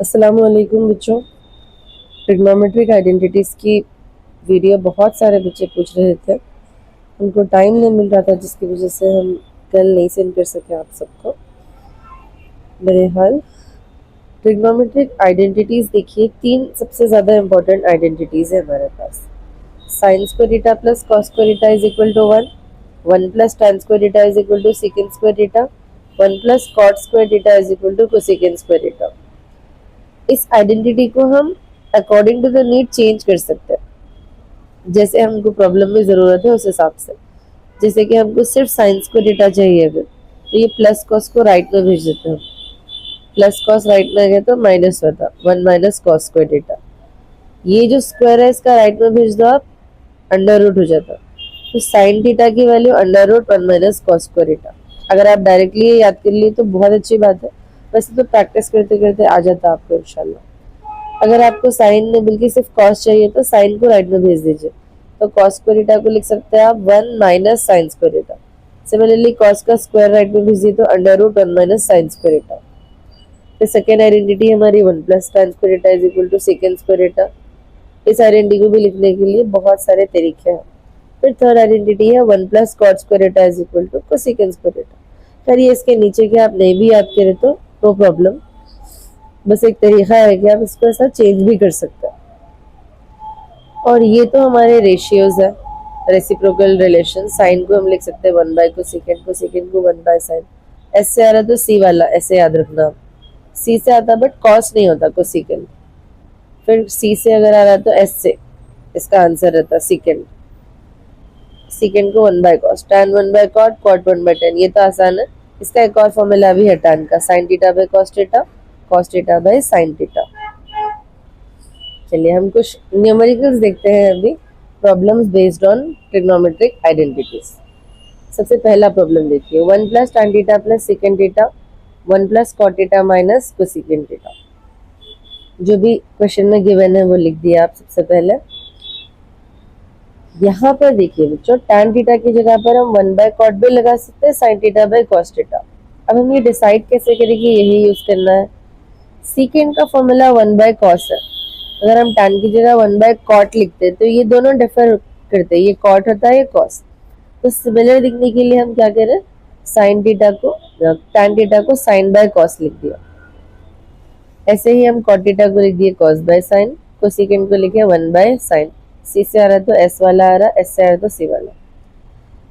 अस्सलाम वालेकुम बच्चों। ट्रिग्नोमेट्रिक आइडेंटिटीज़ की वीडियो बहुत सारे बच्चे पूछ रहे थे, उनको टाइम नहीं मिल रहा था जिसकी वजह से हम कल नहीं सेंड कर सके आप सबको। बहरहाल ट्रिग्नोमेट्रिक आइडेंटिटीज़ देखिए, तीन सबसे ज़्यादा इम्पोर्टेंट आइडेंटिटीज़ है हमारे पास। Sine square theta plus cos square theta is equal to 1, 1 plus tan square theta is equal to second square theta, 1 plus cot square theta is equal to cosecant square theta. इस identity को हम according to the need change कर सकते हैं, जैसे हमको problem में ज़रूरत है उस हिसाब से। जैसे कि हमको सिर्फ साइंस को डेटा चाहिए अगर, तो ये प्लस कॉस को राइट में भेज देते हैं। प्लस कॉस राइट में आ गया तो माइनस होता 1 माइनस कॉस स्क्वायर डेटा। ये जो स्क्वायर है इसका राइट में भेज दो आप, अंडर रूट हो जाता। तो साइन थीटा की value under root 1 minus cos square theta. अगर आप डायरेक्टली ये याद कर लिए तो बहुत अच्छी बात है, वैसे तो प्रैक्टिस करते करते आ जाता आपको इंशाल्लाह। अगर आपको साइन में बल्कि सिर्फ कॉस चाहिए तो साइन को राइट में भेज दीजिए, तो कॉस स्क्वायर थीटा को लिख सकते हैं आप 1 minus sine square theta. Similarly cos का स्क्वायर राइट में भेज दिए तो under root 1 minus sine square theta. फिर सेकेंड आइडेंटिटी हमारी 1 plus tan square theta is equal to second square theta. इस आइडेंटिटी को भी लिखने के लिए बहुत सारे तरीके हैं। फिर थर्ड आइडेंटिटी है 1 plus cot square theta is equal to cosecant square theta. खैर ये इसके नीचे के आप नहीं भी याद करें तो नो प्रॉब्लम, बस एक तरीका है कि आप इसको ऐसा चेंज भी कर सकते हैं। और ये तो हमारे रेशियोज है, रेसिप्रोकल रिलेशन। साइन को हम लिख सकते हैं 1 बाय कोसेकेंड, कोसेकेंड को 1 बाय साइन। एस से आ रहा तो सी वाला ऐसे याद रखना आप, सी से आता बट कॉस नहीं होता कोसेकेंड। फिर सी से अगर आ रहा तो एस से इसका आंसर रहता सेकेंड। सेकेंड को 1 by cos, tan 1 by cot, cot 1 by tan। ये तो आसान है। इसका एक और फॉर्मूला भी है tan का, sin theta by cos theta, cos theta by sin theta. चलिए हम कुछ न्यूमेरिकल्स देखते हैं अभी, problems based on trigonometric identities. सबसे पहला प्रॉब्लम देखिए, 1 plus tan theta plus second theta, 1 plus cot theta minus cosecant theta. जो भी क्वेश्चन में गिवन है वो लिख दिया आप सबसे पहले। यहाँ पर देखिए बच्चों, tan थीटा की जगह पर हम 1 बाय कॉट भी लगा सकते हैं, sin theta by cos theta. अब हम ये डिसाइड कैसे करें कि यही यूज करना है। सीकेंड का फॉर्मूला 1 बाय cos है, अगर हम tan की जगह 1 बाय कॉट लिखते तो ये दोनों डिफर करते, ये कॉट होता है ये cos। तो सिमिलर दिखने के लिए हम क्या करें, sin थीटा को tan थीटा को sin बाय cos लिख दिया। ऐसे ही हम cot थीटा को लिख दिए cos बाय sin, कोसेकेंड को लिखे 1 बाय sin। सी से आ रहा तो एस वाला आ रहा, एस से आ रहा तो सी वाला।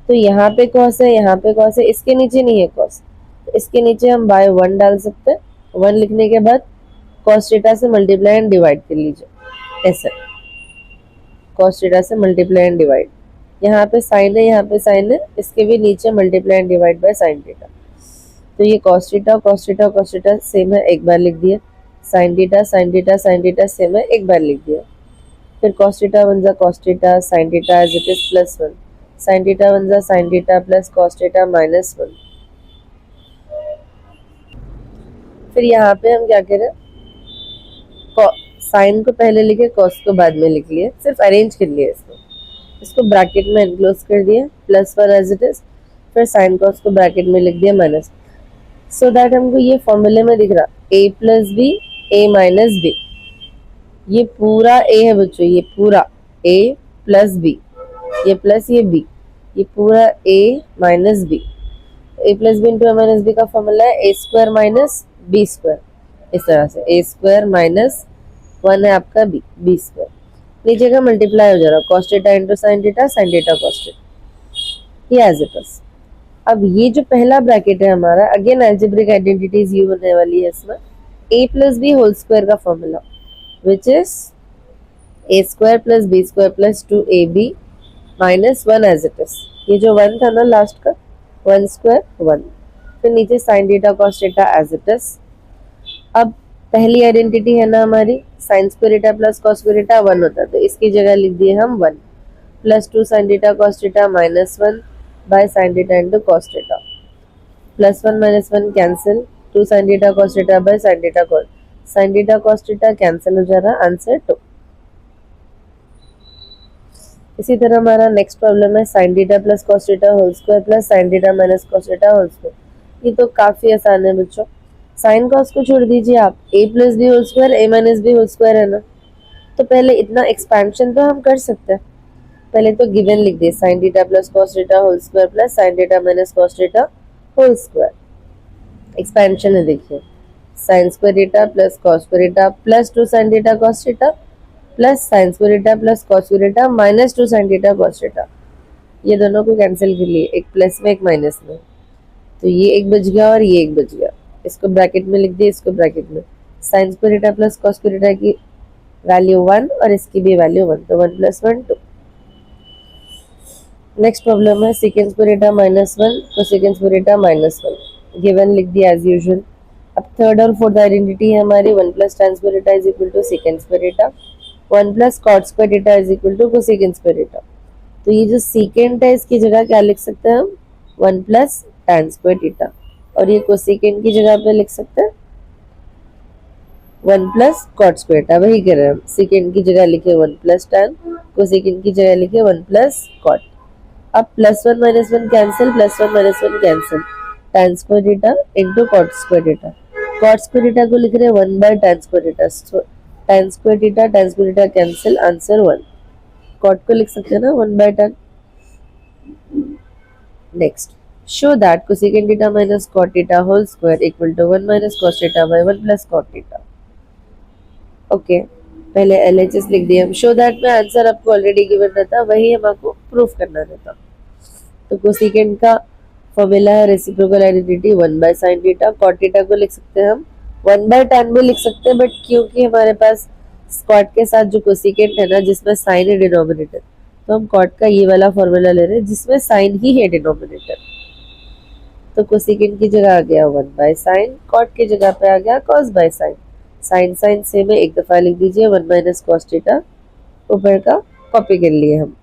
तो यहाँ पे कॉस है, यहाँ पे कॉस है, इसके नीचे नहीं है कॉस, तो इसके नीचे हम बाय 1 डाल सकते हैं। 1 लिखने के बाद कॉस थीटा से मल्टीप्लाई एंड डिवाइड कर लीजिए, ऐसे कॉस थीटा से मल्टीप्लाई एंड डिवाइड। यहाँ पे साइन है, यहाँ पे साइन है, इसके भी नीचे multiply and divide by sine theta. तो ये cos theta cos theta cos theta same है, एक बार लिख दिया। Sine theta sine theta sine theta same है, एक बार लिख दिया। फिर cos थीटा वन जा cos theta, sin theta as it is plus 1, sin theta one जा sin theta plus cos theta minus 1। फिर यहाँ पे हम क्या करें, साइन को पहले लिखे, cos को बाद में लिख लिए, सिर्फ अरेंज कर लिए इसको ब्रैकेट में एनक्लोज कर दिया, प्लस 1 एज इट इज। फिर साइन cos को ब्रैकेट में लिख दिया माइनस, सो दैट हमको ये फॉर्मूले में दिख रहा a plus B a minus B. ये पूरा a है बच्चों, ये पूरा a प्लस बी, ये प्लस ये b, ये पूरा a minus B. a plus B into a minus B का फॉर्मूला है a square minus b square. इस तरह से a स्क्वायर माइनस 1 है आपका b स्क्वायर। नीचे का मल्टीप्लाई हो जा रहा है, cos theta into sin theta sin theta cos theta, ये एज इट इज। अब ये जो पहला ब्रैकेट है हमारा, अगेन अलजेब्रिक आइडेंटिटीज यू होने वाली है इसमें। a plus B whole square का formula which is a square plus b square plus 2ab minus 1 as it is। ये जो 1 था ना लास्ट का, 1 स्क्वायर 1। फिर नीचे sin theta cos theta as it is। अब पहली आइडेंटिटी है ना हमारी, sin square theta plus cos square theta 1 होता है, तो इसकी जगह लिख दिए हम 1 plus 2 sin theta cos theta minus 1 by sin theta into cos theta. Plus 1 minus 1 cancel, 2 sin theta cos theta by sin theta cos, sin theta cos theta cancel हो जा रहा, आंसर 2। इसी तरह हमारा नेक्स्ट प्रॉब्लम है sin theta plus cos theta whole square plus sin theta minus cos theta whole square. ये तो काफी आसान है बच्चों। साइन कॉस को छोड़ दीजिए आप, a plus B whole square a minus B whole square है ना, तो पहले इतना एक्सपेंशन तो हम कर सकते हैं। पहले तो गिवन लिख दिए sin theta plus cos theta whole square plus sin theta minus cos theta whole square. Expansion है देखिए, sin square theta plus cos square theta plus 2 sin theta cos theta plus sin square theta plus cos square theta minus 2 sin theta cos theta. ये दोनों को cancel कर लिए, एक plus में एक माइनस में, तो ये एक बच गया और ये एक बच गया। इसको ब्रैकेट में लिख दिए, इसको ब्रैकेट में। sin square theta plus cos square theta की वैल्यू 1 और इसकी भी वैल्यू 1, तो 1 + 1 2। नेक्स्ट प्रॉब्लम है secant square theta -1 cosecant square theta -1, given लिख दिया एज यूजुअल। अब थर्ड और फोर्थ आइडेंटिटी है हमारी 1 + tan square theta is equal to secant square theta, 1 + cot square theta is equal to cosecant square theta. तो ये जो secant है इसकी जगह क्या लिख सकते हैं हम, 1 + tan स्क्वायर थीटा, और ये cosecant की जगह पे लिख सकते हैं 1 + cot स्क्वायर थीटा। वही कर रहे हैं हम, secant की जगह लिखे 1 + tan, cosecant की जगह लिखे 1 + cot। अब +1 - 1 cancel, +1 - 1 cancel, tan square theta into cot square theta. cot square theta को लिख रहे हैं 1/tan square theta, tan square theta cancel, answer 1। cot को लिख सकते हैं ना 1/tan। Next, show that cosecant theta minus cot theta whole square equal to 1 - cos theta by 1 + cot theta. Okay, पहले LHS लिख दिया हम। शो दैट में आंसर आपको ऑलरेडी गिवन रहता, वही हम आपको प्रूफ करना रहता। तो कोसिकेंट का फॉर्मूला है reciprocal identity 1/sin theta. cot theta को लिख सकते हैं हम 1/tan भी लिख सकते हैं, बट क्योंकि हमारे पास cot के साथ जो कोसिकेंट है ना जिसमें sin है डिनोमिनेटर, तो हम cot का ये वाला फॉर्मूला ले रहे हैं जिसमें sin ही है डिनोमिनेटर। तो कोसिकेंट की जगह आ गया 1/sin, cot की जगह पे आ गया cos/sin। साइन साइन सेम है, एक दफा लिख दीजिए 1 - cos थीटा, ऊपर का कॉपी कर लिए हम।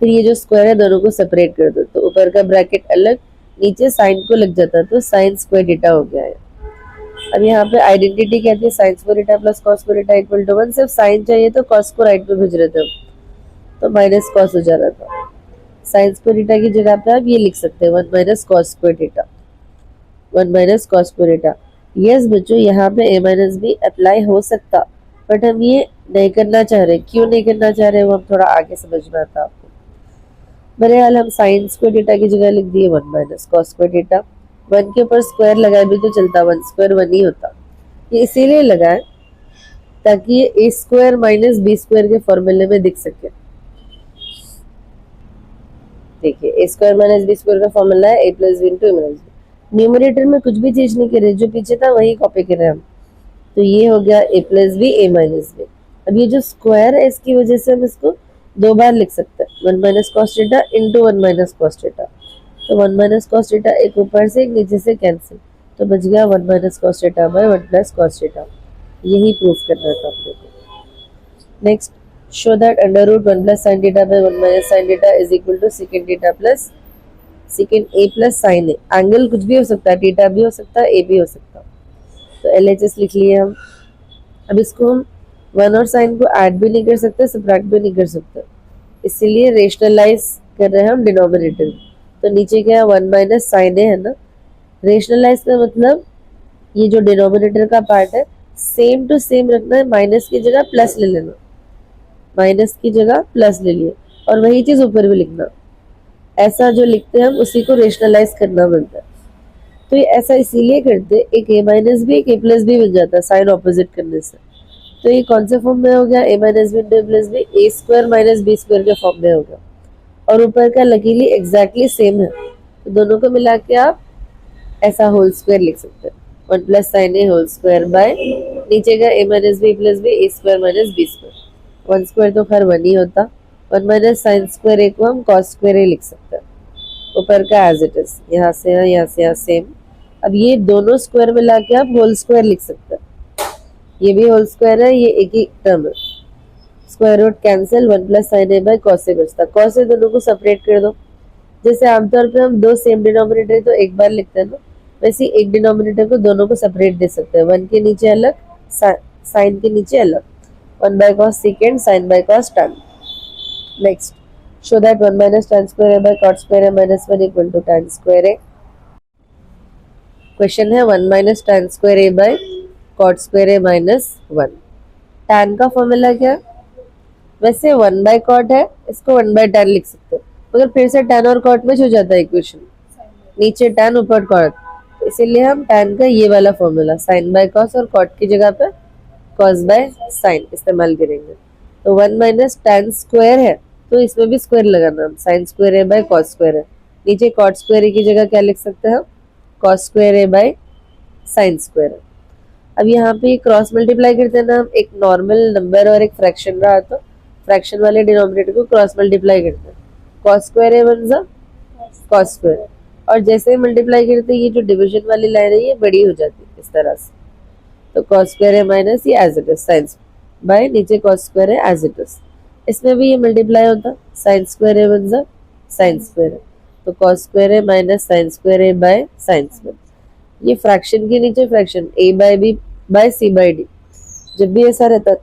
फिर ये जो स्क्वायर है दोनों को सेपरेट कर दो, तो ऊपर का ब्रैकेट अलग, नीचे साइन को लग जाता, तो sin स्क्वायर थीटा हो गया है। अब यहाँ पे आइडेंटिटी कहती है sin square theta plus cos square theta equal to 1। सिर्फ साइन चाहिए तो cos को राइट पे भेज रहे थे, तो -cos हो जा रहा था। sin स्क्वायर थीटा की जगह पे आप ये लिख सकते हैं 1 - cos square theta, 1 - cos square theta. Yes बच्चों, यहाँ पे a माइनस बी अप्लाई हो सकता, बट हम ये नहीं करना चाह रहे। क्यों नहीं करना चाह रहे वो हम थोड़ा आगे समझ में आता आपको। बहरहाल हम sin स्क्वायर थीटा की जगह लिख दिए 1 - cos स्क्वायर थीटा। 1 के ऊपर स्क्वायर लगाए भी तो चलता, 1 स्क्वायर 1 ही होता। ये इसीलिए लगाए ताकि ये a square minus B square के फॉर्मूले में दिख सके। देखिए a square minus B square का फॉर्मूला है a + b * a - b। Numerator में कुछ भी चीज नहीं कर रहे, जो पीछे था वही कॉपी कर रहे हैं हम। तो ये हो गया a + b a - b। अब ये जो स्क्वायर है इसकी वजह से हम इसको दो बार लिख सकते हैं, 1 - cos theta into 1 - cos theta. तो 1 - cos थीटा एक ऊपर से एक नीचे से कैंसिल, तो बच गया 1 - cos theta by 1 + cos theta. यही प्रूफ करना था अपने को। Next, show that √1 + sin theta by 1 - sin theta is equal to secant theta plus secant a plus sin a। Angle कुछ भी हो सकता है, थीटा भी हो सकता है, a भी हो सकता है। तो LHS लिख लिए हम। अब इसको हम 1 और sin को ऐड भी नहीं कर सकते, सब्ट्रैक्ट भी नहीं कर सकते, इसीलिए रेशनलाइज कर रहे हैं हम डिनोमिनेटर। तो नीचे क्या है 1 - sin a है ना। रेशनलाइज का मतलब ये जो डिनोमिनेटर का पार्ट है सेम टू सेम रखना है, माइनस की जगह प्लस ले लेना, माइनस की जगह प्लस ले लिए, और वही चीज ऊपर भी लिखना। ऐसा जो लिखते हैं हम उसी को रेशनलाइज करना बनता है। तो ये ऐसा इसीलिए करते, एक a माइनस बी एक a प्लस बी बन जाता है साइन ऑपोजिट करने से। तो ये कौन से फॉर्म में हो गया, a minus B into a plus B, a square minus B square के फॉर्म में हो गया, और ऊपर का लकीली एग्जैक्टली सेम है। तो दोनों को मिला के आप ऐसा होल स्क्वायर लिख सकते हैं, 1 + sin a whole square by नीचे का a minus B plus B a square minus B square. 1 square तो खैर 1 ही होता, 1 - sin स्क्वायर a को हम cos स्क्वायर a लिख सकते हैं, ऊपर का एज इट इज, यहाँ से यहाँ सेम। अब ये दोनों स्क्वायर मिला के आप होल स्क्वायर लिख सकते हैं, ये भी होल स्क्वायर है, ये एक ही टर्म है। Square root cancel, 1 + sin a by cos a बचता। cos a दोनों को सेपरेट कर दो, जैसे आमतौर पे हम दो सेम डिनोमिनेटर तो एक बार लिखते हैं ना, वैसे एक डिनोमिनेटर को दोनों को सेपरेट दे सकते हैं, 1 के नीचे अलग, साइन के नीचे अलग, 1/cos secant sin by cos tan। Next, show that 1 - tan square a by cot square a - 1 equal to tan square a। Question है 1 minus tan square A by cot square A minus 1। tan का फॉर्मूला क्या है? वैसे 1 by cot है, इसको 1 by tan लिख सकते हो, मगर फिर से tan और कॉट में हो जाता है इक्वेशन, नीचे tan ऊपर कॉट, इसीलिए हम tan का ये वाला फॉर्मूला sin बाय cos और cot की जगह पे cos बाय sin इस्तेमाल करेंगे। तो 1 माइनस tan स्क्वायर है, तो इसमें भी स्क्वायर लगाना, हम sin square A bye cos square है, नीचे cot स्क्वायर ए की जगह क्या लिख सकते हैं, cos square A by sin square है। अब यहाँ पे क्रॉस मल्टीप्लाई करते हैं ना, हम एक नॉर्मल नंबर और एक फ्रैक्शन रहा तो फ्रैक्शन वाले डिनोमिनेटर को क्रॉस मल्टीप्लाई करते हैं, cos स्क्वायर ए बन जा cos स्क्वायर, और जैसे ही मल्टीप्लाई करते हैं ये जो डिवीजन वाली लाइन है ये बड़ी हो जाती है इस तरह से, तो cos स्क्वायर ए माइनस ये as it is sin by नीचे cos स्क्वायर है एज इट इज, इसमें भी ये मल्टीप्लाई होता, sin स्क्वायर ए बन जा sin स्क्वायर है, तो cos square A minus sin square A by sin square. ये फ्रैक्शन के नीचे fraction a by b by c by d, जब भी ऐसा रहता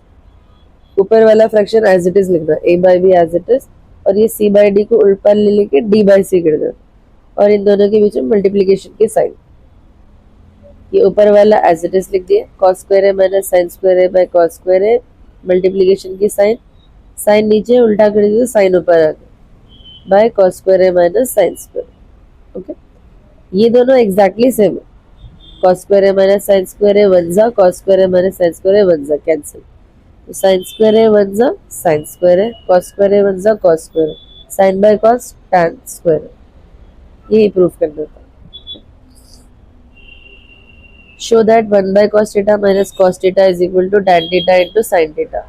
ऊपर वाला फ्रैक्शन एज इट इज लिखना, a by b as it is, और ये c बाय d को उल्टा ले लेके d बाय c कर देना, और इन दोनों के बीच में मल्टीप्लिकेशन की साइन, ये ऊपर वाला एज इट इज लिख दिया, cos square A minus sin square A bye cos square A, multiplication की साइन, साइन नीचे उल्टा कर दिया, साइन ऊपर आ गया bye cos square A minus sin square. Okay, ये दोनों एग्जैक्टली सेम है, cos square A minus sin square A one जा, cos square A minus sin square A one जा, कैंसिल, तो sin स्क्वायर ए वन जा sin square ए, cos square ए one जा cos square A, sin by cos tan square A, यही proof करना था। Show that 1 by cos theta minus cos theta is equal to tan theta into sin theta.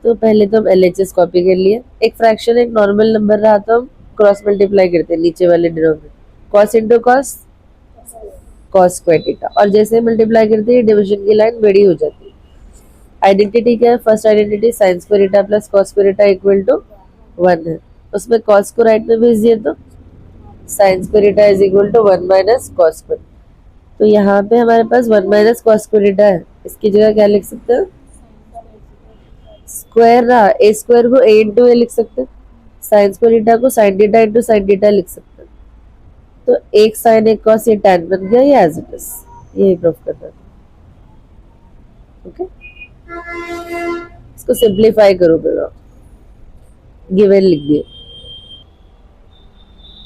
तो पहले तो हम LHS copy कर लिए, एक फ्रैक्शन एक नॉर्मल नंबर रहा तो हम क्रॉस मल्टीप्लाई करते हैं नीचे वाले denominator, cos into cos cos square theta, और जैसे मल्टीप्लाई करते हैं डिवीजन की लाइन बड़ी हो जाती है। आइडेंटिटी क्या है, first identity sin square theta plus cos square theta equal to 1 है, उसमें cos को राइट में भेज दिए तो sin square theta is equal to 1 minus cos square, तो यहाँ पे हमारे पास 1 माइनस cos स्क्वायर थीटा है, इसकी जगह क्या लिख सकते हैं, स्क्वायर रहा a स्क्वायर को a इंटू a लिख सकते हैं, sin स्क्वायर थीटा को sin theta into sin theta लिख सकते हैं, तो एक sin एक cos ये tan बन गया, ये एज इट इज, यही प्रूफ करना है। ओके, इसको सिंप्लीफाई करो, बेटा गिवन लिख दिए,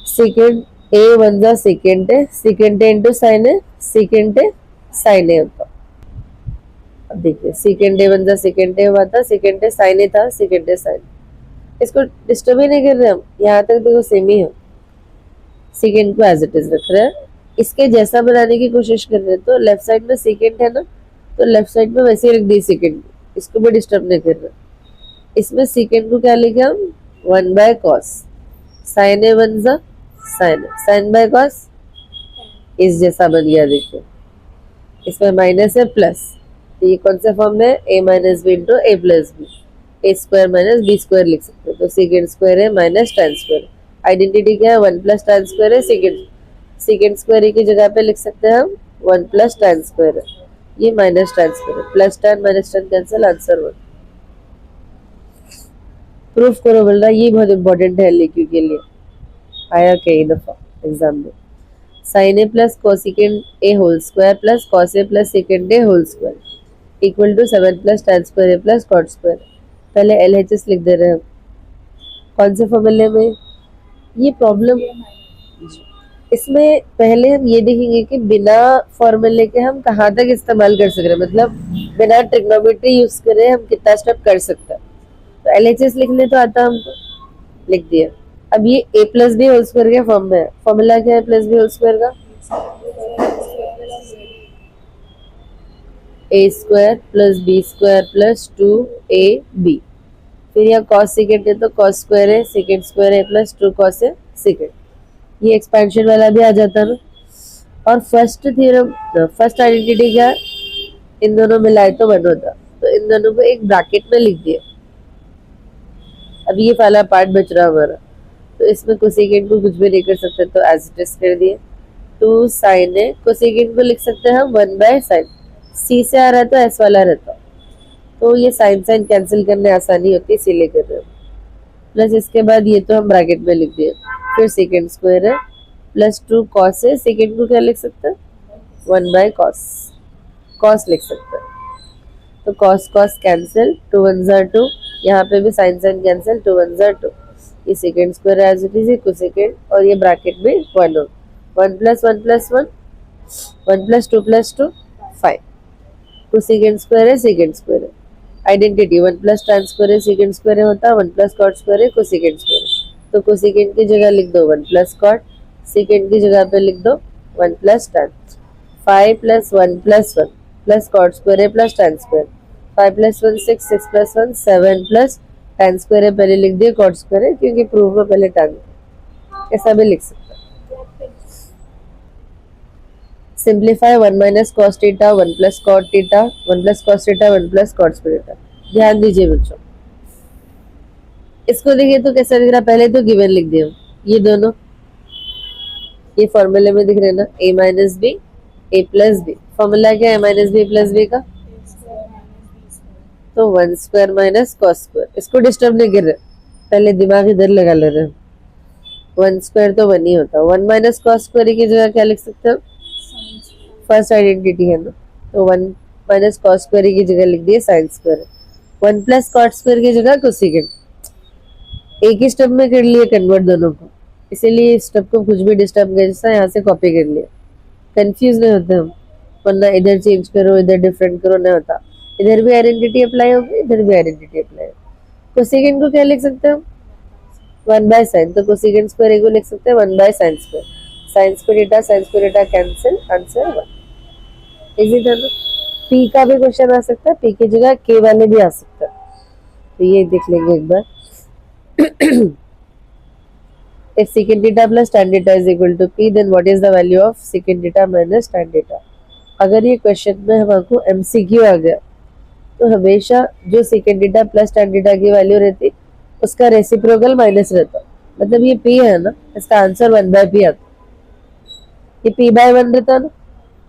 सेकेंड ए वन जा सेकेंड है इंटू साइन है, सेकेंड है साइन है होता, अब देखिए सेकेंड ए वन जा सेकेंड है हुआ था, सेकेंड है साइन है था, सेकेंड है साइन, इसको डिस्टर्ब ही नहीं कर रहे हम, यहाँ तक देखो सेम ही है, सेकेंड को एज इट इज रख रहे हैं, इसके जैसा बनाने की कोशिश कर रहे हैं, तो लेफ्ट साइड में सेकेंड है ना, तो लेफ्ट साइड में वैसे ही रख दी सेकेंड, इसको भी डिस्टर्ब नहीं कर रहे, इसमें सेकेंड को क्या लिखे हम 1 by cos, sign A one जा साइन बाय cos, इस जैसा बन गया, देखिए इसमें माइनस है प्लस, तो ये कौन सा फॉर्म में, a minus B into a plus b, a square minus B square लिख सकते हैं, तो सेकेंड स्क्वायर है माइनस tan स्क्वायर, आइडेंटिटी क्या है 1 प्लस tan स्क्वायर है, सेकेंड स्क्वायर की जगह पे लिख सकते हैं हम 1 प्लस tan स्क्वायर है, ये माइनस tan स्क्वायर है, plus tan minus tan cancel, answer 1। Proof करो बोल रहा, ये बहुत इंपॉर्टेंट है LQ के लिए, आया कई दफा एग्जाम में, sine a plus cosecant a whole square plus cos a plus second a whole square equal to 7 plus tan square a plus cot square. पहले LHS लिख दे रहे हैं, कौन से फॉर्मूले में ये प्रॉब्लम, इसमें पहले हम ये देखेंगे कि बिना फॉर्मूले के हम कहाँ तक इस्तेमाल कर सकते हैं, मतलब बिना ट्रिग्नोमेट्री यूज करे हम कितना स्टेप कर सकते हैं, तो LHS लिखने तो आता हमको, लिख दिया। अब ये a plus B whole square के फॉर्म में है, फॉर्मूला क्या है प्लस बी होल स्क्वायर का, a square plus B square plus 2ab, फिर यहाँ cos सेकेंड है तो cos स्क्वायर है, सेकेंड स्क्वायर है प्लस 2 cos है सेकेंड, ये एक्सपेंशन वाला भी आ जाता है ना, और फर्स्ट थ्योरम फर्स्ट आइडेंटिटी क्या, इन दोनों मिलाए तो 1 होता, तो इन दोनों को एक ब्रैकेट में लिख दिया। अब ये वाला पार्ट बच रहा हमारा, तो इसमें कोसेकेंड को कुछ भी नहीं कर सकते, तो एज इट इज कर दिए, 2 साइन है, कोसेकेंड को लिख सकते हैं हम 1 बाय साइन, सी से आ रहा तो एस वाला रहता, तो ये साइन साइन कैंसिल करने आसानी होती है इसीलिए कर रहे हैं, प्लस इसके बाद ये तो हम ब्रैकेट में लिख दिए, फिर सेकेंड स्क्वायर है प्लस 2 कॉस है, सेकेंड को क्या लिख सकते हैं 1 बाय कॉस, कॉस लिख सकते हैं। तो कॉस कॉस कैंसिल, 2 1 ज़ा 2, यहाँ पे भी साइन साइन कैंसिल, 2 1 ज़ा 2, ये second square as it is, cosecant, और ये ब्रैकेट में 1 हो, 1 plus 1 plus 1, 1 plus 2 5, cosecant square है, सेकेंड स्क्वायर है, आइडेंटिटी 1 प्लस tan स्क्वायर है, सेकेंड स्क्वायर है होता है, 1 प्लस कॉट स्क्वायर है, कोसेकेंड स्क्वायर है। तो कोसेकेंड की जगह लिख दो 1 प्लस कॉट, सेकेंड की जगह पे लिख दो 1 plus tan, 5 plus 1 plus 1 plus cot square है plus tan square, 5 plus 1 6, 6 plus 1 7 plus tan square है, पहले लिख दिए कॉट स्क्वायर है क्योंकि प्रूफ में पहले tan, ऐसा भी लिख सकते हैं। Simplify 1 minus cos theta, 1 plus cot theta, 1 plus cos theta, 1 plus cot square theta. ध्यान दीजिए बच्चों, इसको देखिए तो कैसा दिख रहा है, पहले तो गिवन लिख दिया, ये दोनों ये फॉर्मूले में दिख रहे ना, a minus b a plus b, formula क्या है a minus B plus b का, तो 1 स्क्वायर माइनस कॉस स्क्वायर, इसको डिस्टर्ब नहीं कर रहे, पहले दिमाग इधर लगा ले रहे हैं, 1 स्क्वायर तो 1 ही होता है, 1 माइनस कॉस स्क्वायर की जगह क्या लिख सकते हैं, फर्स्ट आइडेंटिटी है ना, तो 1 माइनस कॉस स्क्वायर की जगह लिख दिए sine square, 1 plus cot square की जगह कोसेकेंड, एक ही स्टेप में कर लिए कन्वर्ट दोनों को, इसीलिए इस स्टेप को कुछ भी डिस्टर्ब कर जैसा यहाँ से कॉपी कर लिया, कंफ्यूज नहीं होते हम, वरना इधर चेंज करो इधर डिफरेंट करो नहीं होता, इधर भी आइडेंटिटी अप्लाई होगी इधर भी आइडेंटिटी अप्लाई होगी। कोसेकेंड को क्या लिख सकते हैं 1 बाय साइन, तो कोसेकेंड स्क्वायर को लिख सकते हैं 1 by sine square, sign square theta cancel, answer 1, easy था ना। पी का भी क्वेश्चन आ सकता है, पी की जगह के वाले भी आ सकता है, तो ये देख लेंगे एक बार। If secant theta plus tan theta is equal to p, then what is the value of secant theta minus tan theta? अगर ये क्वेश्चन में हमको MCQ आ गया तो हमेशा जो secant theta plus tan theta की वैल्यू रहती उसका रेसिप्रोकल माइनस रहता, मतलब ये p है ना, इसका आंसर 1 बाय p आता, ये p बाय 1 रहता ना,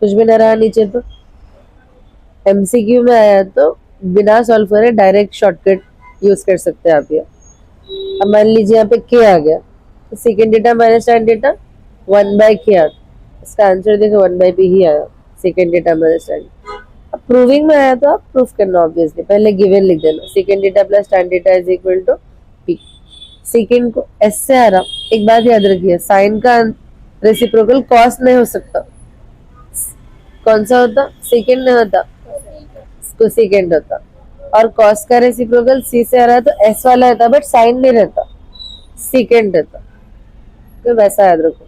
कुछ भी ना रहा नीचे, तो MCQ में आया तो बिना सॉल्व करे डायरेक्ट शॉर्टकट यूज कर सकते हैं आप। ये अब मान लीजिए यहाँ पे k आ गया, तो second theta minus tan theta 1 by k आया, इसका आंसर देखो 1 बाय पी ही आया, सेकेंड डेटा माइनस टैन। अब प्रूविंग में आया तो आप प्रूफ करना ऑब्वियसली, पहले गिवन लिख देना, second theta plus tan theta is equal to p, second को एस से आ रहा, एक बात याद रखिए साइन का रेसिप्रोकल कॉस नहीं हो सकता, कौन सा होता, सेकेंड नहीं होता, तो सेकेंड होता, और कॉस का रेसिप्रोकल सी से आ रहा है तो एस वाला रहता, बट साइन नहीं रहता, सेकेंड रहता, तो वैसा याद रखो।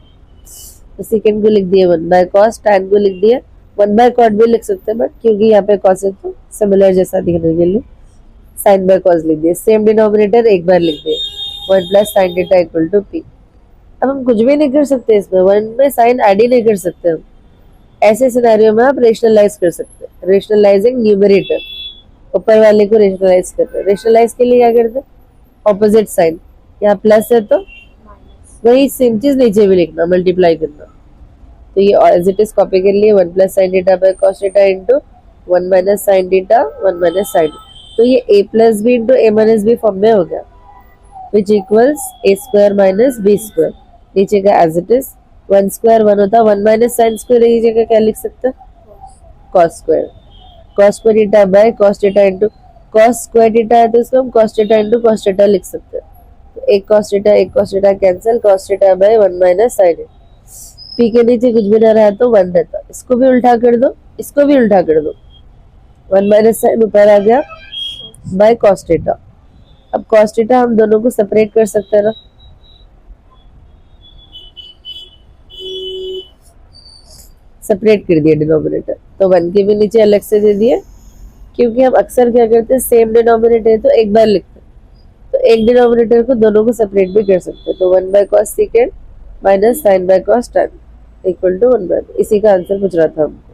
तो सेकेंड को लिख दिए 1 बाय कॉस, टैन को लिख दिया 1 बाय कॉट भी लिख सकते हैं, बट क्योंकि यहाँ पे कॉस है तो सिमिलर जैसा दिखने के लिए साइन बाय कॉस लिख दिए, सेम डिनोमिनेटर एक बार लिख दिए 1 plus sine theta equal to p. अब हम कुछ भी नहीं कर सकते इसमें, 1 में साइन ऐड ही नहीं कर सकते हम, ऐसे सिनेरियो में आप रेशनलाइज कर सकते हैं, रेशनलाइजिंग न्यूमरेटर, ऊपर वाले को रेशनलाइज करते हैं, रेशनलाइज के लिए क्या करते हैं ऑपोजिट साइन, यहाँ प्लस है तो वही सेम चीज नीचे भी लिखना, मल्टीप्लाई करना, तो ये एज इट इज कॉपी कर लिए 1 plus sine theta by cos theta into 1 minus sine theta 1 minus sine, तो ये a plus B into a minus b form में हो गया, which equals a square minus b square, नीचे का as it is 1 square 1 होता, 1 minus sine square की जगह क्या लिख सकते हैं cos square, cos square theta by cos theta into cos square theta है तो इसको हम cos theta into cos theta लिख सकते हैं, तो एक cos theta cancel, cos theta by 1 minus sine, p के नीचे कुछ भी ना रहा तो 1 रहता, इसको भी उल्टा कर दो, इसको भी उल्टा कर दो, 1 माइनस साइन ऊपर आ गया बाय कॉस थीटा। अब कॉस थीटा हम दोनों को सेपरेट कर सकते हैं ना, सेपरेट कर दिया डिनोमिनेटर, तो 1 के भी नीचे अलग से दे दिए, क्योंकि हम अक्सर क्या करते हैं सेम डिनोमिनेटर है तो एक बार लिखते हैं, तो एक डिनोमिनेटर को दोनों को सेपरेट भी कर सकते हैं, तो 1 by cos second minus sine by cos tan equal to 1 by, इसी का आंसर पूछ रहा था हमको,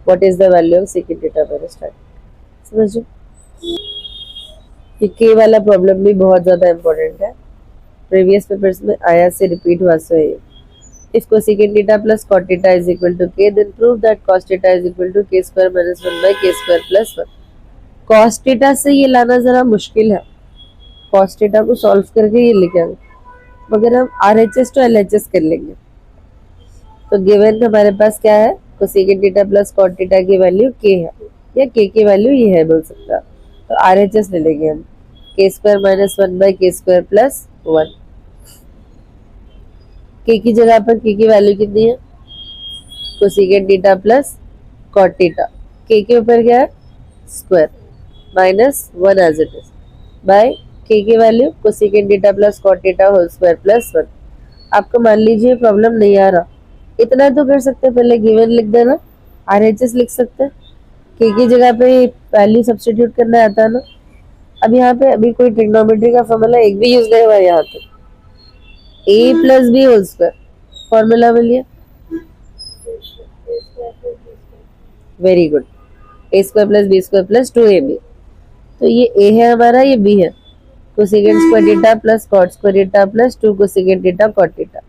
what is the value of second theta minus tan, समझो। ये के वाला प्रॉब्लम भी बहुत ज्यादा इंपॉर्टेंट है, प्रीवियस पेपर्स में आया से रिपीट हुआ से है। If cosecant theta plus cot theta is equal to k, then prove that cos theta is equal to k square minus 1 by k square plus 1. cos theta से ये लाना जरा मुश्किल है, cos theta को सॉल्व करके ये लिखा है, मगर हम RHS तो LHS कर लेंगे। तो गिवन हमारे पास क्या है, cosecant theta plus cot theta की वैल्यू के है, या के की वैल्यू ये है बोल सकता है। तो RHS ले लेंगे हम, के स्क्वायर माइनस 1 बाई के स्क्वायर प्लस 1। के की जगह पर के की वैल्यू कितनी है, cosecant theta plus cot theta, के ऊपर क्या है square minus 1 as it is by k की value cosecant theta plus cot theta whole square plus 1। आपको मान लीजिए प्रॉब्लम नहीं आ रहा, इतना तो कर सकते हैं, पहले गिवन लिख देना, RHS लिख सकते हैं, के की जगह पे वैल्यू सब्स्टिट्यूट करना आता है ना। अब यहाँ पे अभी कोई ट्रिग्नोमेट्री का फॉर्मूला एक भी यूज नहीं हुआ है, यहाँ पे a plus B whole square formula बोलिए, very good, a square plus B square plus 2ab। तो ये a है हमारा, ये b है, cosecant square theta plus cot square theta plus 2 cosecant theta cot theta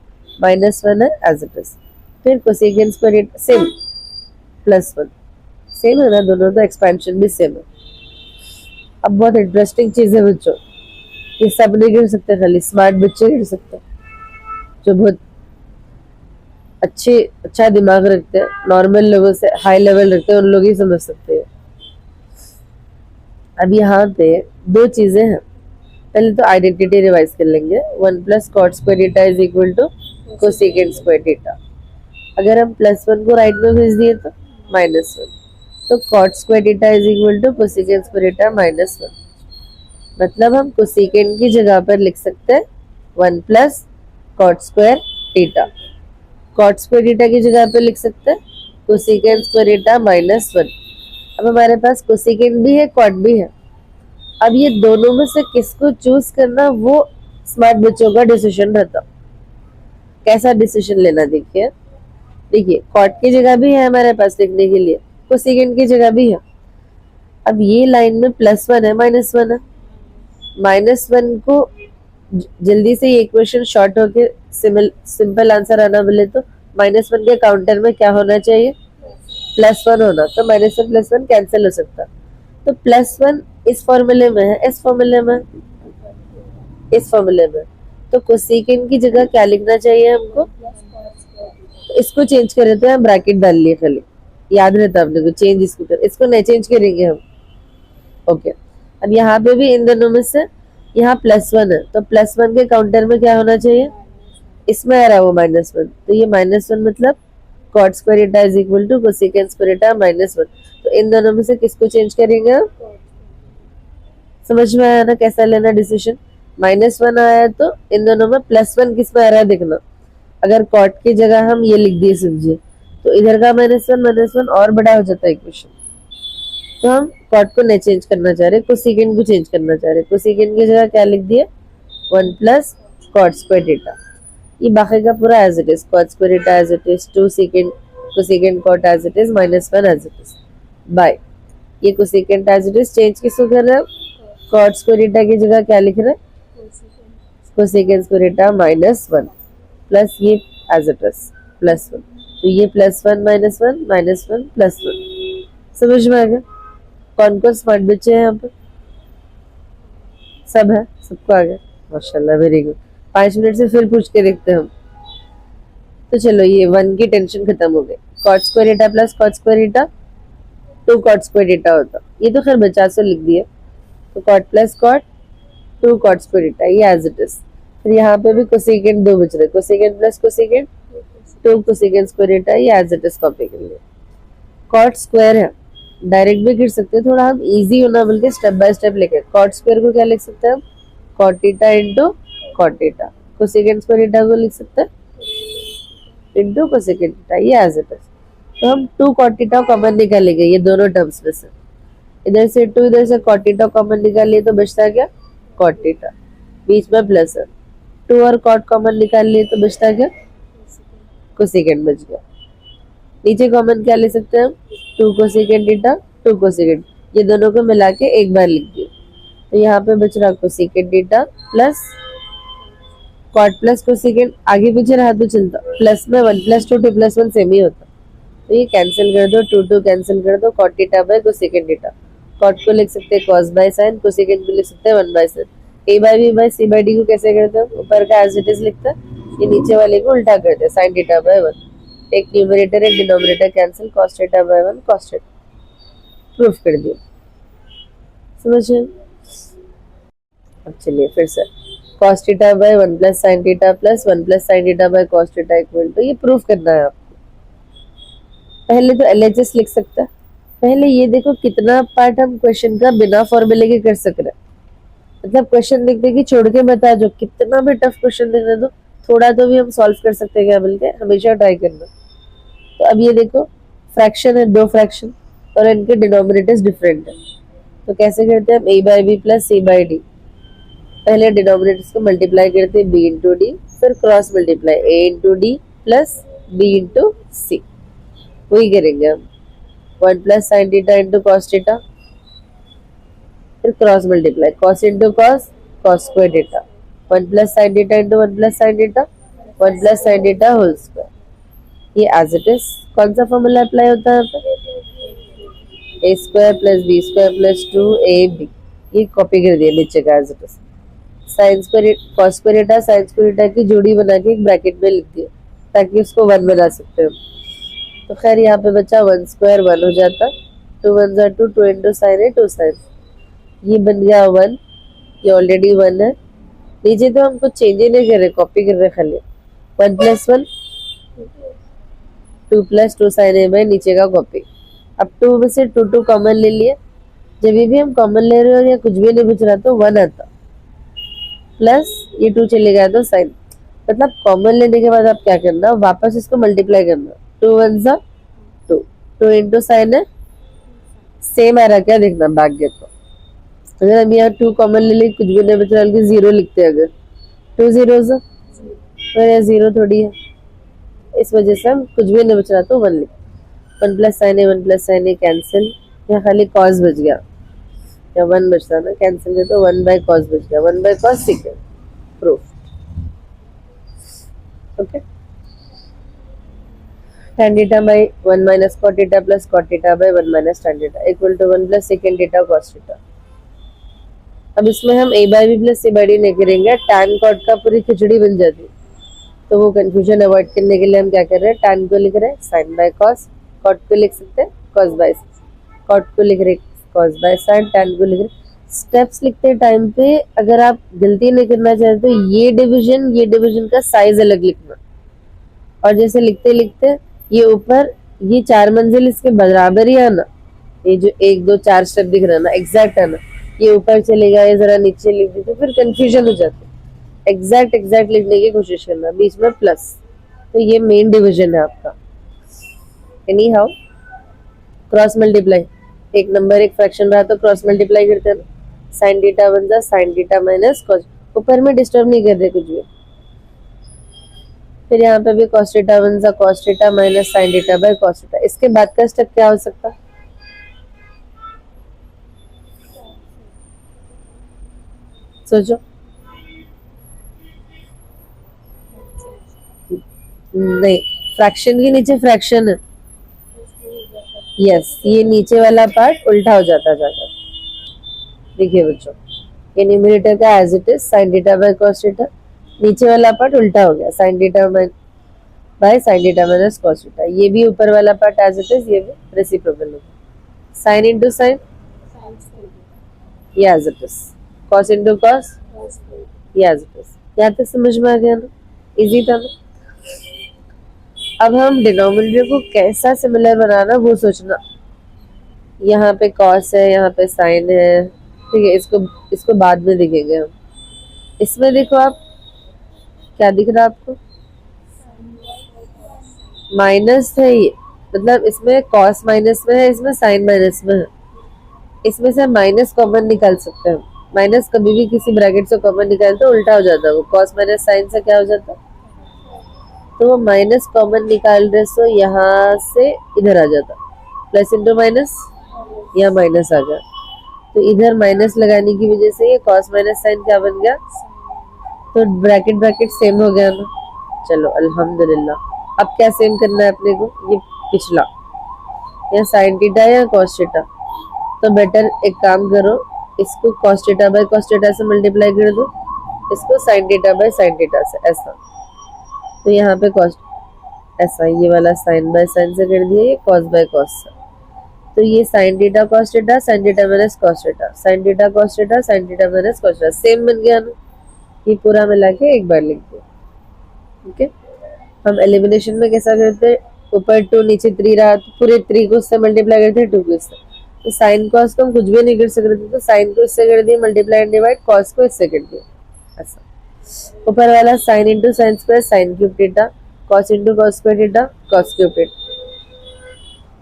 minus 1 है एज इट इज। फिर cosecant square theta same plus 1, same है ना दोनों, तो एक्सपेंशन भी सेम है। अब बहुत इंटरेस्टिंग चीज है बच्चों, ये सब नहीं कर सकते, खाली स्मार्ट बच्चे कर सकते हैं, जो बहुत अच्छा दिमाग रखते हैं, नॉर्मल लेवल से हाई लेवल रखते हैं, उन लोग ही समझ सकते हैं। अब यहाँ पे दो चीजें हैं, पहले तो आइडेंटिटी रिवाइज कर लेंगे। 1 plus cot square theta is equal to cosecant square theta. अगर हम +1 को राइट में भेज दिए तो -1, तो cot square theta is equal to cosecant square theta -1। मतलब हम कोसेकेंड की जगह पर लिख सकते हैं 1 plus cot square theta, cot square theta की जगह पर लिख सकते हैं कोसेकेंड स्क्वायर थीटा -1। अब हमारे पास कोसेकेंड भी है, कॉट भी है। अब ये दोनों में से किसको चूज करना, वो स्मार्ट बच्चों का डिसीजन रहता। कैसा डिसीजन लेना, देखिए कॉट की जगह भी है हमारे पास लिखने के लिए, कोसेकेंड की जगह भी है। अब ये लाइन में +1 है -1 है, -1 को जल्दी से ये इक्वेशन शॉर्ट होके सिंपल आंसर आना बोले तो -1 के काउंटर में क्या होना चाहिए, +1 होना, तो -1 +1 कैंसिल हो सकता। तो +1 इस फॉर्मूले में है, इस फॉर्मूले में, इस फॉर्मूले में, तो कोसेकेंड की जगह क्या लिखना चाहिए हमको, तो इसको चेंज कर देते हैं, हम ब्रैकेट डाल लिए खाली, याद रहता अपने को, चेंज इसको कर, इसको नहीं चेंज करेंगे हम। ओके, अब यहाँ पे भी इन दोनों में से यहाँ +1 है, तो +1 के काउंटर में क्या होना चाहिए, इसमें आ रहा है वो -1, तो ये -1 मतलब cot square theta is equal to cosecant square theta -1। तो इन दोनों में से किसको चेंज करेंगे हम, समझ में आया ना कैसा लेना डिसीजन। -1 आया तो इन दोनों में +1 किस में आ रहा है देखना। अगर कॉट की जगह हम ये लिख दिए समझिए, तो इधर का -1 और बड़ा हो जाता है इक्वेशन। तो हम कॉट को नहीं चेंज करना चाह रहे, कोसेकेंड को चेंज करना चाह रहे, कोसेकेंड की जगह क्या लिख दिए 1 प्लस कॉट स्क्वायर थीटा, ये बाकी का पूरा as it is, cot square theta as it is, 2 second cosecant cot as it is, -1 as it is by ये cosecant as it is change किसको कर रहे हैं, कॉट स्क्वायर थीटा की जगह क्या लिख रहे हैं, कोसेकेंड स्क्वायर थीटा -1 प्लस ये एज इट इज +1, तो ये +1 -1 -1 +1। समझ में आ गया। कौन कौन स्मार्ट बच्चे हैं यहाँ पे, सब है, सबको आ गया, माशाल्लाह, वेरी गुड। 5 मिनट से फिर पूछ के देखते हैं हम। तो चलो ये 1 की टेंशन खत्म हो गई। Cot square theta plus cot square theta 2 cot square theta होता, ये तो खैर 50 लिख दिया, तो cot plus cot 2 cot square theta, ये एज इट इज। फिर यहाँ पे भी कोसेकेंड 2 बच रहे, cosecant plus cosecant 2 cosecant square theta, ये एज इट इज कॉपी कर लिया। कॉट स्क्वायर है, डायरेक्ट भी कर सकते हैं, थोड़ा हम इजी होना बोल के स्टेप बाय स्टेप लेके। कॉट स्क्वायर को क्या लिख सकते हैं हम, cot theta into cot theta, cosecant square theta को लिख सकते हैं इंटू कोसेकेंड थीटा, ये एज इट इज। तो हम 2 कॉट थीटा कॉमन निकालेंगे ये दोनों टर्म्स में से, इधर से 2 इधर से कॉट थीटा कॉमन निकाल लिए तो बचता क्या कॉट थीटा, बीच में प्लस है, 2 और कॉट कॉमन निकाल लिए तो बचता क्या कोसेकेंड बच गया। नीचे कॉमन क्या ले सकते हैं हम, 2 कोसेकेंड थीटा 2 कोसेकेंड, ये दोनों को मिला के एक बार लिख दिए, तो यहाँ पे बच रहा cosecant theta plus cot plus cosecant, आगे पीछे रहा तो चलता, प्लस में 1 + 2 2 + 1 सेम ही होता, तो ये कैंसिल कर दो, 2 2 कैंसिल कर दो, cot theta by cosecant theta. Cot को लिख सकते हैं कॉस बाय साइन, कोसेकेंड को लिख सकते हैं 1 by sine. a by b by c by d को कैसे करते हैं, ऊपर का एज इट इज लिखते हैं, ये नीचे वाले को उल्टा करते हैं, साइन थीटा बाय 1, एक न्यूमरेटर एक denominator cancel, cos theta by 1 cos theta, proof कर दिया। समझिए। अब चलिए फिर से cos theta by 1 plus sine theta plus 1 plus sine theta by cos theta equal to, ये प्रूफ करना है आपको। पहले तो LHS लिख सकता है। पहले ये देखो कितना पार्ट हम क्वेश्चन का बिना फॉर्मूले के कर सक रहे हैं। मतलब क्वेश्चन लिख देगी छोड़ के बता दो, कितना भी टफ क्वेश्चन लिखने दो, थोड़ा तो भी हम सॉल्व कर सकते हैं क्या मिलके, हमेशा ट्राई करना। तो अब ये देखो फ्रैक्शन है, दो फ्रैक्शन और इनके डिनोमिनेटर्स डिफरेंट है, तो कैसे करते हैं हम, a by B plus c by D. पहले डिनोमिनेटर्स को मल्टीप्लाई करते हैं b इंटू डी, फिर cross multiply a into D plus b into C, वही करेंगे हम। 1 plus sine theta into cos theta, फिर cross multiply cos into cos, cos square theta, 1 plus sine theta into 1 plus sine theta, 1 plus sine theta whole square. ये as it is कौन सा formula apply होता है यहाँ पे, a square plus B square plus 2ab, ये copy कर दिया नीचे का as it is. Sine square cos square theta sine square theta की जोड़ी बना के एक ब्रैकेट में लिख दिया ताकि उसको 1 बना सकते हो। तो खैर यहाँ पे बचा 1 स्क्वायर 1 हो जाता, 2 1 जा 2, 2 इंटू साइन है 2 साइन, ये बन गया 1, ये ऑलरेडी 1 है। नीचे तो हम कुछ चेंज ही नहीं कर रहे, कॉपी कर रहे खाली। 1 प्लस 1 2 प्लस 2 साइन है भाई, नीचे का कॉपी। अब 2 में से 2 2 कॉमन ले लिए, जब भी हम कॉमन ले रहे हो या कुछ भी नहीं बच रहा तो 1 आता, प्लस ये 2 चले गया तो साइन। मतलब कॉमन लेने के बाद आप क्या करना, वापस इसको मल्टीप्लाई करना, 2 1 जा 2, 2 इंटू साइन है, सेम आ रहा क्या देखना भाग्य को। अगर हम यहाँ 2 कॉमन ले ली, कुछ भी नहीं बच रहा, 0 लिखते हैं, अगर 2 0 जा फिर यहाँ 0 थोड़ी है, इस वजह से हम कुछ भी नहीं बच रहा तो 1 लिख, 1 प्लस साइन है 1 प्लस साइन है कैंसिल, यहाँ खाली कॉस बच गया, या 1 बचता ना, कैंसिल है तो 1 बाय कॉस बच गया, 1 बाय कॉस ठीक है, proof. Okay, tan theta by 1 minus cot theta plus cot theta by 1 minus tan theta equal to 1 plus second theta cos theta. अब इसमें हम a by b plus c by d नहीं करेंगे, tan cot का पूरी खिचड़ी बन जाती, तो वो कंफ्यूजन अवॉइड करने के लिए हम क्या कर रहे हैं, tan को लिख रहे हैं sin बाय cos, cot को लिख सकते हैं cos बाय, cot को लिख रहे cos बाय sin, tan को लिख रहे। स्टेप्स लिखते टाइम पे अगर आप गलती नहीं करना चाहते तो ये डिवीजन का साइज अलग लिखना, और जैसे लिखते लिखते ये ऊपर ये 4 मंजिल इसके बराबर ही आना, ये जो 1 2 4 स्टेप दिख रहा है ना एग्जैक्ट आना, ये ऊपर चलेगा ये जरा नीचे लिख दी तो फिर कंफ्यूजन हो जाती है। एग्जैक्ट लिखने की कोशिश करना, बीच में प्लस, तो ये मेन डिवीजन है आपका। एनी हाउ क्रॉस मल्टीप्लाई, एक नंबर एक फ्रैक्शन रहा तो क्रॉस मल्टीप्लाई करते हैं, साइन थीटा बन जा साइन थीटा माइनस कॉस, ऊपर में डिस्टर्ब नहीं कर रहे कुछ भी। फिर यहाँ पे भी cos थीटा बन जा cos theta minus sine theta by cos theta. इसके बाद का स्टेप क्या हो सकता है, सोचो। नहीं, फ्रैक्शन के नीचे फ्रैक्शन है, यस, ये नीचे वाला पार्ट उल्टा हो जाता जाकर। देखिए बच्चों, ये न्यूमरेटर का as it is sine theta by cos theta, नीचे वाला पार्ट उल्टा हो गया sine theta by sine theta minus cos theta, ये भी ऊपर वाला पार्ट एज इट इज, ये भी रेसिप्रोकल हो गया, साइन इंटू साइन, ये as it is, cos into cos, ये एज इट इज। यहाँ तक समझ में आ गया ना, इजी था ना। अब हम डिनोमिनेटर को कैसा सिमिलर बनाना वो सोचना, यहाँ पे cos है यहाँ पे साइन है, ठीक है, इसको बाद में दिखेंगे हम। इसमें देखो आप क्या दिख रहा है आपको, माइनस है ये, मतलब इसमें cos माइनस में है, इसमें साइन माइनस में है, इसमें से माइनस कॉमन निकाल सकते हैं। माइनस कभी भी किसी ब्रैकेट से कॉमन निकालते तो उल्टा हो जाता है, वो cos माइनस साइन से क्या हो जाता, तो वो माइनस कॉमन निकाल रहे सो यहाँ से इधर आ जाता, प्लस इंटू माइनस, यहाँ माइनस आ गया, तो इधर माइनस लगाने की वजह से ये cos माइनस साइन क्या बन गया, तो ब्रैकेट सेम हो गया ना। चलो अल्हम्दुलिल्लाह। अब क्या सेम करना है अपने को, ये पिछला, या साइन थीटा या cos थीटा, तो बेटर एक काम करो, इसको cos theta by cos theta से मल्टीप्लाई कर दो, इसको sin theta by sin theta से, ऐसा। तो यहाँ पे cos ऐसा ये वाला साइन बाय साइन से कर दिया, ये कॉस बाय कॉस से। तो ये sine theta cos theta, sine theta minus cos theta, sine theta cos theta, sine theta minus cos theta, same बन गया ना। ये पूरा मिला के एक बार लिख दो। ठीक है, हम एलिमिनेशन में कैसा करते हैं, ऊपर 2 नीचे 3 रहा तो पूरे 3 को इससे मल्टीप्लाई करते हैं 2 को इससे। तो साइन कॉस को हम कुछ भी नहीं कर सकते, तो साइन को इससे कर दिए मल्टीप्लाई एंड डिवाइड, कॉस को इससे कर दिया ऐसा। ऊपर वाला sign into sine square sine cube theta, cos into cos square theta cos cube theta.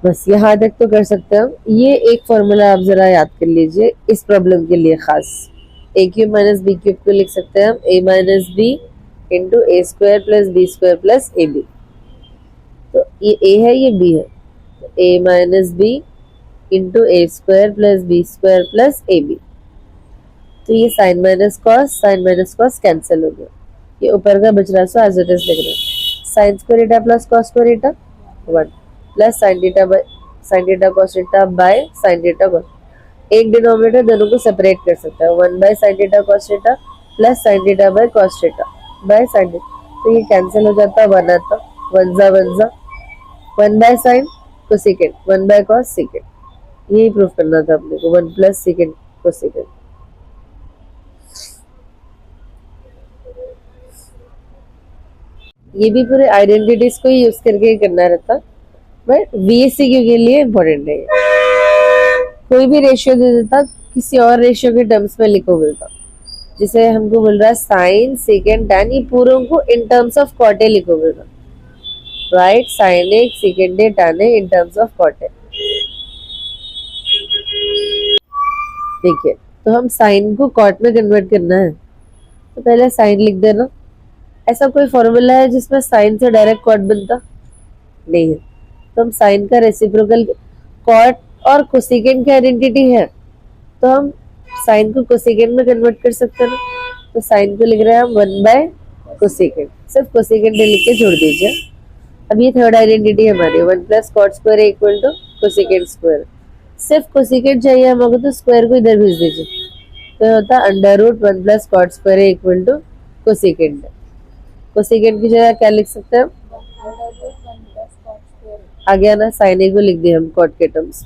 बस यहाँ तक तो कर सकते हैं हम। ये एक फॉर्मूला आप जरा याद कर लीजिए इस प्रॉब्लम के लिए खास। A cube minus B cube को लिख सकते हैं हम A minus B into A square plus B square plus A B. तो ये ए है ये बी है, तो A minus B into A square plus B square plus A B. तो ये साइन माइनस कॉस कैंसिल हो गया। ये ऊपर का बच रहा सो एज इट इज लिख रहे हैं। Sign square theta plus cos square theta 1 plus sine theta cos theta by sine theta cos. एक डिनोमिनेटर दोनों को सेपरेट कर सकता है, 1 by sine theta cos theta plus sine theta by cos theta by sine theta. तो ये cancel हो जाता है, 1 आता, 1 जा 1 by sign cosecant 1 by cos second. यही प्रूफ करना था अपने को, 1 प्लस सेकेंड कोसेकेंड। ये भी पूरे आइडेंटिटीज को यूज करके करना रहता, बट VSCQ के लिए इम्पोर्टेंट है। कोई भी रेशियो दे देता, किसी और रेशियो के टर्म्स में लिखो बोलता, जिसे हमको बोल रहा है साइन सेकेंड टैन, ये पूरों को in terms of cot a लिखो बोलता, right. Sine a second a tan a in terms of cot a. देखिए, तो हम साइन को कॉट में कन्वर्ट करना है, तो पहले साइन लिख देना। ऐसा कोई फॉर्मूला है जिसमें साइन से डायरेक्ट कॉट बनता नहीं है, तो हम साइन का रेसिप्रोकल कॉट और कोसेकेंड की आइडेंटिटी है, तो हम साइन को कोसेकेंड में कन्वर्ट कर सकते हैं ना। तो साइन को लिख रहे हैं हम 1 बाय कोसेकेंड, सिर्फ कोसेकेंड लिख के छोड़ दीजिए। अब ये थर्ड आइडेंटिटी हमारी 1 plus cot square equal to cosecant square. सिर्फ कोसेकेंड चाहिए हमको, तो स्क्वायर को इधर भेज दीजिए, तो होता है under root 1 plus cot square equal to cosecant. Cosecant की जगह क्या लिख सकते हैं हम, आ गया ना, साइन ए को लिख दिया हम कॉट के टर्म्स,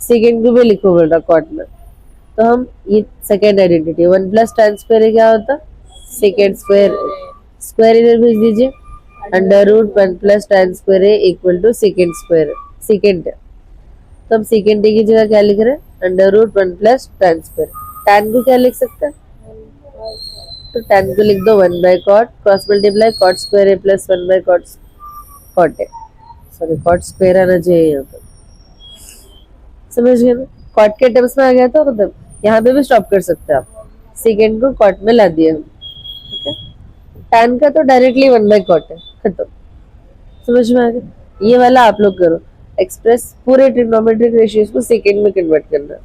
सेकेंड को भी लिखो बोल रहा कॉट में। तो हम ये second identity 1 plus tan square क्या होता, सेकेंड स्क्वायर, स्क्वायर इधर भेज दीजिए, under root 1 plus tan square equal to second square, second है। तो हम सेकेंड की जगह क्या लिख रहे हैं, under root 1 plus tan square. Tan को क्या लिख सकते हैं, तो टैन को लिख दो 1 by cot, cross multiply cot square a plus 1 by cot a, sorry cot square आना चाहिए यहाँ पर, समझ गए ना। कॉट के टर्म्स में आ गया, तो मतलब यहाँ पे भी स्टॉप कर सकते हैं आप, सेकेंड को कॉट में ला दिया हम। ठीक है, टैन का तो डायरेक्टली 1 बाय कॉट है, खत्म, समझ में आ गया। ये वाला आप लोग करो, एक्सप्रेस पूरे ट्रिग्नोमेट्रिक रेशियोज को सेकेंड में कन्वर्ट करना।